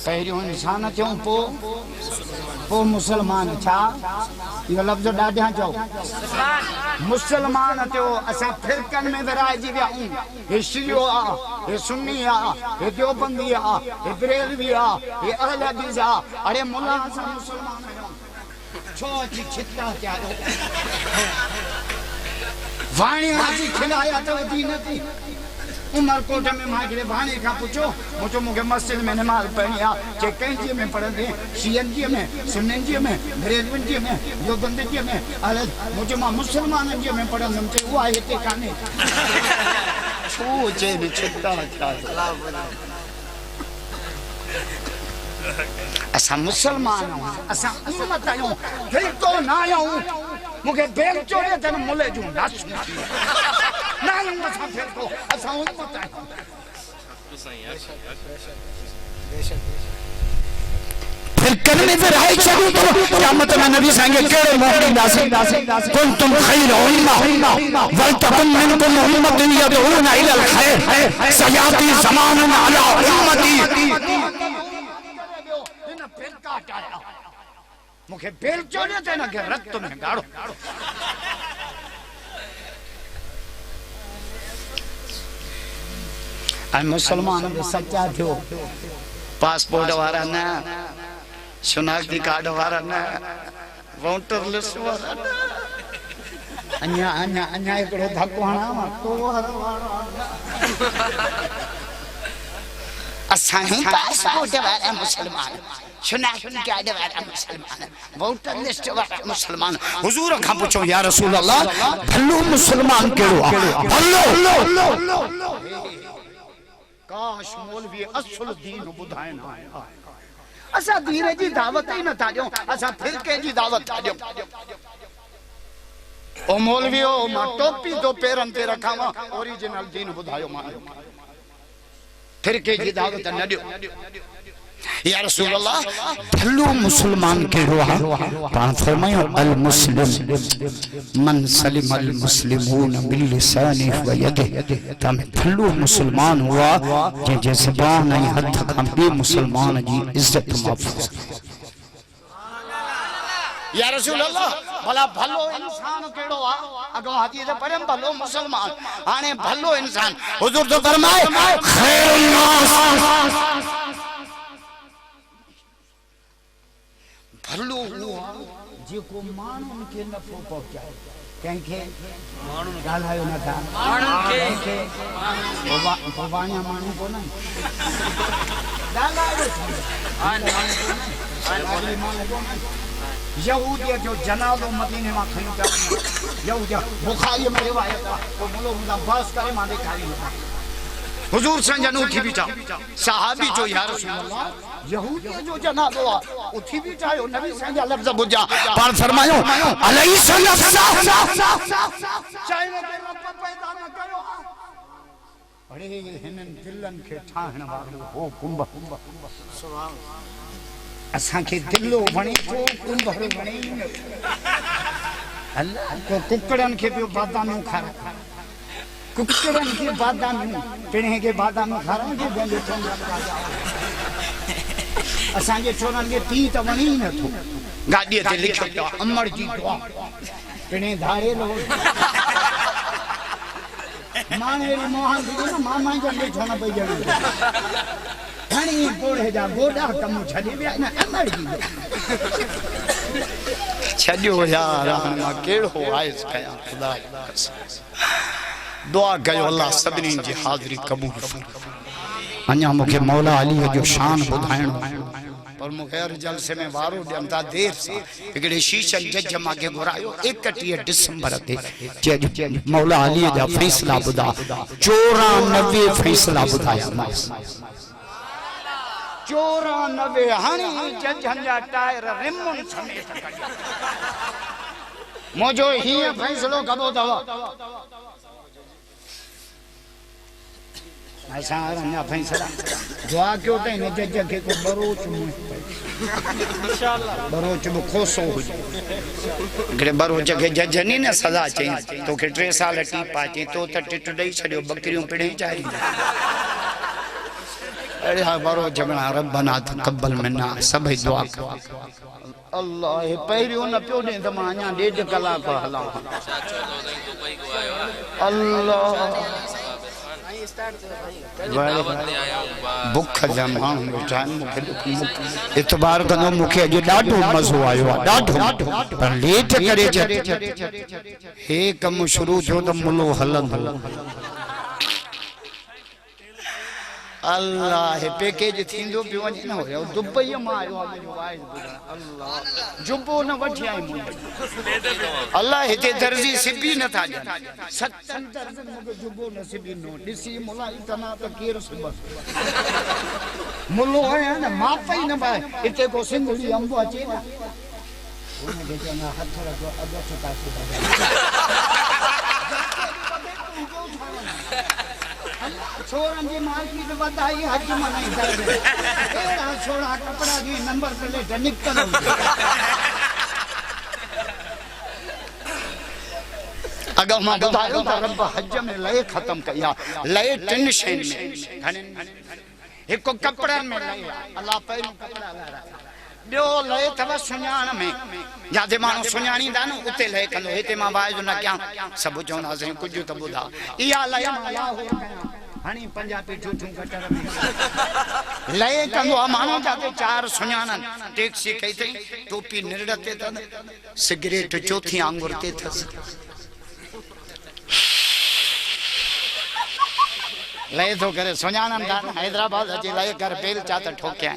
पहिरियों इंसान थियूं पोइ मुसलमान छा इहो लफ़्ज़ ॾाढा चओ मुसलमान थियो असां फिरकनि में विराइजी विया आहियूं हे शियो आहे हे सुन्नी आहे हे देवबंदी आहे हे बरेलवी आहे हे अहल हदीस आहे अरे मुला असां मुसलमान आहियूं छो अची छिता थिया वाणी अची खिलाया त दीन थी उमरकोट में मां हिकिड़े भाणे खां पुछो मूंखे मस्जिद में नमाज़ पढ़णी आहे चए कंहिंजीअ में पढ़ंदे शियनजीअ में सुन्नजीअ में बरेलवीअ में देवबंदीअ में अरे मुंहिंजो मां मुसलमाननि जी में पढ़ंदुमि चए उहा हिते कान्हे छो चए छिता थिया असां मुसलमान आहियूं असां उम्मत आहियूं फिरको न आहियूं मूंखे बेल चोड़े अथनि मुले जूं नासूं न आहियूं असां फिरको असां उम्मत आहियूं फिरकनि में विराए छॾूं था क़यामत में नबी सांगे कहिड़ो मोकिली दासी कुंतुम खैर उम्मा वलतकुन मिनकुम उम्मतुन यदऊना इलल खैर सयाती ज़मानुन अला उम्मती मूंखे बेल चोड़े ते न के रत में गाड़ो ऐं मुसलमान बि सच्चा थियो पासपोर्ट वारा न शनाख्ती कार्ड वारा न वोटर लिस्ट वारा न अञा हिकिड़ो धको हणां तो असां ही पासपोर्ट वारा मुसलमान शनाख्ती कार्ड वारा मुसलमान वोटर लिस्ट वारा मुसलमान हुजूर खां पुछो या रसूल अल्लाह भलो मुसलमान कहिड़ो आहे भलो काश मौलवी असुल दीन ॿुधाइण असां दीन जी दावत ई नथा ॾियूं असां फिरके जी दावत था ॾियूं ओ मौलवी ओ मां टोपी तो पेरनि ते रखां ओरिजिनल दीन ॿुधायो मां फिरके जी दावत न ॾियो या रसूल अल्लाह भलो मुसलमान कहिड़ो आहे पाण फरमायो अल मुस्लिम मन सलिम अल मुस्लिमून बिल लिसानिहि व यदिहि तमे भलो मुसलमान हुआ जंहिंजे ज़बान ऐं हथ खां ॿिए मुसलमान जी इज़त महफ़ूज़ या रसूल अल्लाह भला भलो इंसान केड़ो आ अगो हदीस पढ़म भलो मुसलमान हाने भलो इंसान हुजूर तो फरमाए खैरुन नास भलो हुआ जेको माण्हुनि खे नफ़ो पहुचाए कंहिंखे माण्हुनि ॻाल्हायो न था माण्हुनि खे वाणिया माण्हू कोन यहूदिया जो जनाज़ो मदीने में खणी था यहूदिया बुखारी में रिवायत है वो मुलो मुला बस करे मां ॾेखारी हुजूर संजन उठी बीठा सहाबी जो या रसूल अल्लाह यहूदिया जो जनाज़ो आ उठी बीठा हो नबी संजा लफ्ज़ बुझा पर फरमायो अलैसा नफ्सा चाहे के रब पैदा न कयो अरे हिनन दिलन के ठाहण वालो हो कुंभ सुभान असां के दिलो वणे तो कुंभ वणे न अल्लाह को कुकड़न के भी बादाम खारा कुकड़न के बादाम पिणे के बादाम खारा के बेंदे चंगा असां के छोरन के पी त वणी न थो गाडी ते लिखियो अमर जी दुआ पिणे धारे लो माने मोहन जी न मामा जंदे छोना पई जणी हणी गोड़े जा गोडा कम छडी विया न अमर जी छडियो यार मां केड़ो आइस कया खुदा दुआ कयो अल्लाह सभिनी जी हाज़िरी क़बूल फरमाए अञा मूंखे मौला अली जो शान ॿुधाइणो पर मूंखे हर जलसे में वारो ॾियनि था देर सां हिकिड़े शीशन जज मां खे घुरायो 31 डिसंबर ते मौला अली जा फ़ैसला ॿुधा 94 फ़ैसला ॿुधाया 94 हणी जजनि जा टायर रिमुनि समेत कढिया मुंहिंजो हीअं फ़ैसिलो कबो अथव असां अञा फ़ैसला दुआ कयो त हिन जज खे को बरोच बरोच बि खोसो हुजे हिकिड़े बरोच खे जज नी न सज़ा चई तोखे 3 साल टीपा चई तो त टिट ॾेई छॾियो बकरियूं पिणे चाही अरे बरो जमना रब्बना तकब्बल मिन्ना सभई दुआ कर अल्लाह पहिरियों न पियो दे त मां अञा 1.5 कलाक हलां चाचो तो कहीं दुबई को आयो आहे अल्लाह दावत ते आया हूं भुख जा माण्हू वेठा आहिनि मूंखे इतबार कंदो मूंखे अॼु ॾाढो मज़ो आयो आहे ॾाढो पर लेट करे हे कमु शुरू थियो त मुलो हलंदो अल्लाह पैकेज थींदो पियो वञे न हुयो दुबई मां आयो आहे मुंहिंजो वाइस ॿुधण अल्लाह जुबो न वठी आई मुंहिंजो अल्लाह हिते दर्जी सिबी नथा ॾियनि 7 दर्जन मूंखे जुबो न सिबी नो ॾिसी मुला इतना त केरु सिबस मुलो आया न माप ई न पाए हिते को सिंधड़ी अंब अचे न हुनखे चवंदा हथ रखो अॻ छुटा छोरन जी मार्केट वधाई हज मनाई एड़ा छोरा कपड़ा जी नंबर प्लेट निकल अगर मां बतायो त रब हज में लय खत्म कया लय 3 शयुनि में घणे हिकु कपड़न में लय अल्लाह पहिरियों कपड़ा लारा ॿियो लय अथव सुञाण में जिते माण्हू सुञाणींदा न उते लय कंदो हिते मां वाइदो न कयां सभु चवंदासीं कुझु त ॿुधा इहा लय मां लाहौर कयां हणी पंजाबी ठूठूं कटर लय कंदो आहे माण्हू जिते 4 सुञाणनि टैक्सी कई अथई टोपी निरड़ ते अथनि सिगरेट चौथी आंगुर ते अथसि लय थो करे सुञाणनि था हैदराबाद अची लय कर पेल चा त ठोकिया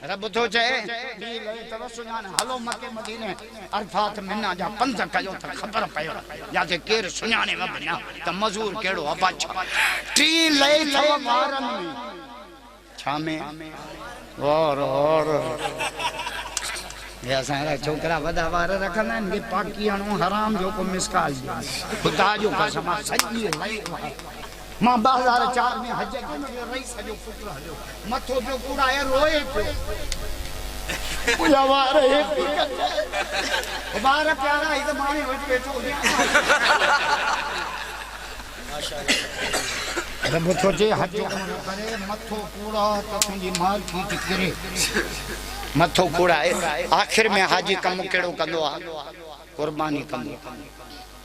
रब तो चए बी लय तव सुञाण हलो मके मदीने अरफात मिना जा पंध कयो त खबर पयो जाते केर सुञाणे वबना त मजूर केड़ो अबाच 3 लय तव वारन में छा में और ये असां छोकरा वदा वार रखंदा आहिनि के पाकी हणो हराम जो को मिसकाल खुदा जो कसम सॼी लय मां 2004 में हज के रही सजो पुत्र हलो मथो पे कूड़ा है रोए पूजा वार है बार प्यारा इस माने वच बैठो माशाल्लाह रब सोचे हज करे मथो कूड़ा तो तुंजी माल खींच करे मथो कूड़ा है आखिर में हाजी कम केड़ो कंदो आ कुर्बानी कंदो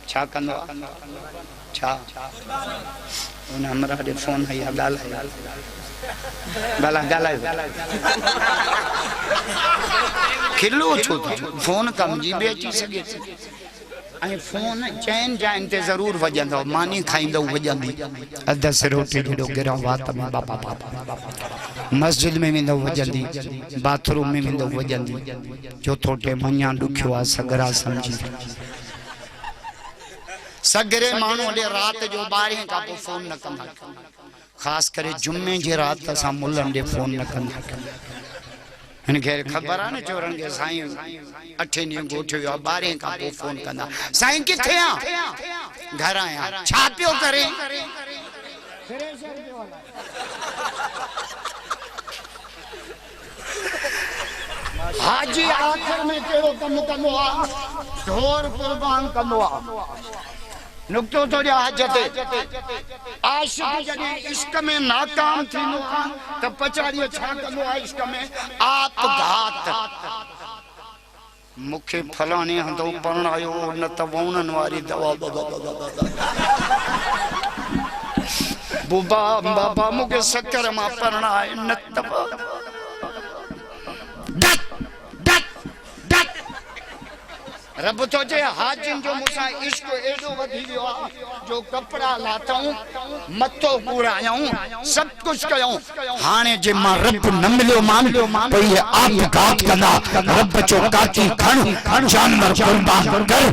छा कंदो छा उन हमरा दे फोन है गाला किलो छो फोन कम जी बे अची सके ऐं फोन चैन जाइन ते जरूर वजंदो मानी खाइंदो वजंदी अदस रोटी जो गिरा वात में बाबा मस्जिद में वेंदो वजंदी बाथरूम में वेंदो वजंदी जो थोटे मन्या दुखियो आ सगरा समझी सगरे मानू दे रात जो 12 का फोन न कंदा खास करे जुम्मे जे रात असा मुल्लन दे फोन न कंदा इनके खबर आ न चोरन के साईं 8 ॾींहं गोठियो 12 का फोन कंदा साईं किथे आ घर आया छा पियो करे हाजी आखिर में केड़ो कम कंदो आ ढोर कुर्बान कंदो आ नुक्तो तो जा हजते आशिक जने इश्क में नाकाम थीनो त पचाड़ियो छा कंदो आ इश्क में आपघात मुखे फलाने हंदो परणायो न त वणन वारी दवा बुबा बाबा मुखे शक्कर मां परणाए न त रब तो जे हाजिन जो मुसा इश्क एडो वधी वियो जो कपड़ा लाथऊं मथो पूरायूं सब कुछ कयूं हाने जे मां रब न मिलियो मान तो ये आप घात कंदा रब जो काटी खण जानवर कुर्बान कर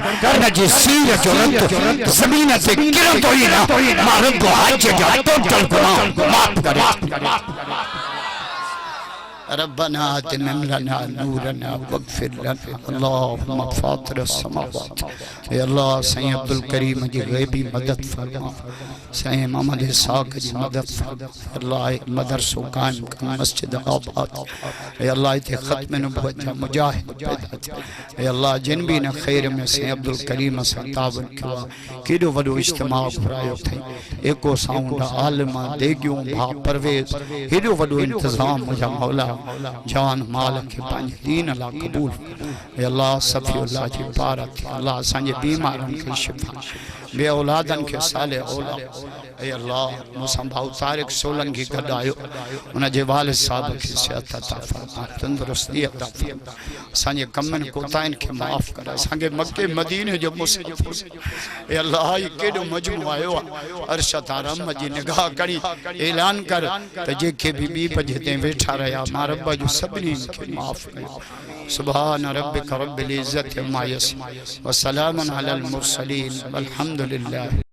न जे सीर जो रत जमीन से गिरंदो ही ना मां रब हज जा टोटल गुनाह माफ करे रब्बना आतिना लना नूरना वगफिर लना अल्लाहुम्मा फातिर अस्समावात। ए अल्लाह सैयद अब्दुल करीम जी गैबी मदद फरमा, सैयद मोहम्मद इसाक जी मदद फरमा। अल्लाह मदरसो कायम कर, मस्जिद आबाद। ए अल्लाह इते खत्म नबुव्वत जा मुजाहिद पैदा थिया। ए अल्लाह जिन भी न खैर में सैयद अब्दुल करीम सां तावन किया, केॾो वॾो इज्तिमा घुरायो थई। एको साउंड आलिम देगियूं भा परवेज़, हेॾो वॾो इंतज़ाम मुंहिंजा मौला जान माल के पंहिंजे दीन ला कबूल। ए अल्लाह सफ़ीउल्लाह जी बारत। अल्लाह असांजे बीमारनि खे शिफ़ा, बे औलादनि खे साले औलाद। ए अल्लाह मूंसां भाउ तारिक सोलंकी गॾायो, उनजे वालिद साहब खे सिहत अता फरमा, तंदुरुस्ती अता फरमा। असांजे कमनि कोताहिनि खे माफ़ कर, असांखे मके मदीने जो मुसाफ़िर। ए अल्लाह ही केॾो मजमू आयो आहे, अर्श तां रहम जी निगाह करी ऐलान कर त जेके बि ॿी बजे ते वेठा रहिया, मां रब जो सभिनी खे माफ़ कयो। सुभान रब्बिक रब्बिल इज़्ज़ति अम्मा यसिफ़ून व सलामुन अलल मुरसलीन वल्हम्दुलिल्लाह।